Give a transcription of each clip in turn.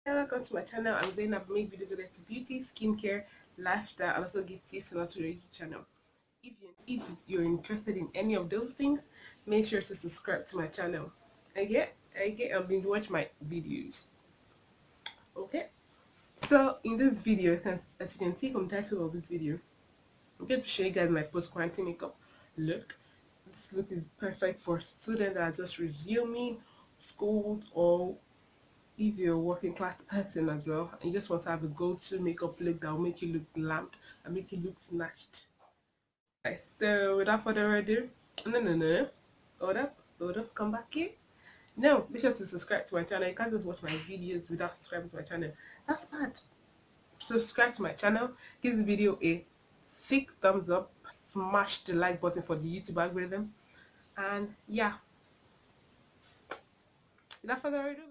Welcome to my channel. I'm Zainab. I make videos related to beauty, skincare, lifestyle, and also give tips on how to run YouTube channel. If you're interested in any of those things, make sure to subscribe to my channel. And binge watch my videos. Okay. So in this video, as you can see from the title of this video, I'm going to show you guys my post quarantine makeup look. This look is perfect for students that are just resuming school, or if you're a working class person as well and you just want to have a go-to makeup look that will make you look glammed and make you look snatched. Right, so without further ado, no, hold up, come back here. No, be sure to subscribe to my channel. You can't just watch my videos without subscribing to my channel. That's bad. Subscribe to my channel, give this video a thick thumbs up, smash the like button for the YouTube algorithm, and yeah, without further ado.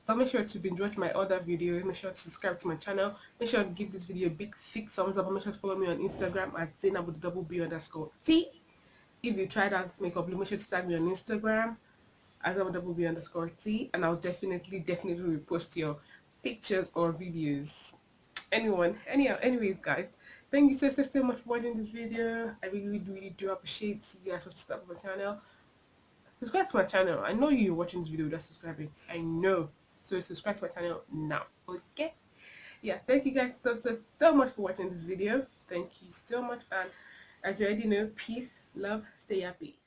So make sure to binge watch my other videos. Make sure to subscribe to my channel. Make sure to give this video a big thick thumbs up. And make sure to follow me on Instagram at zainab with double B underscore T. If you tried out this makeup look, make sure to tag me on Instagram at double B underscore T, and I'll definitely repost your pictures or videos. Anyways, guys, thank you so much for watching this video. I really do appreciate you guys subscribe to my channel. Subscribe to my channel. I know you're watching this video without subscribing. I know. So subscribe to my channel now. Okay? Yeah, thank you guys so much for watching this video. Thank you so much, and as you already know, peace, love, stay happy.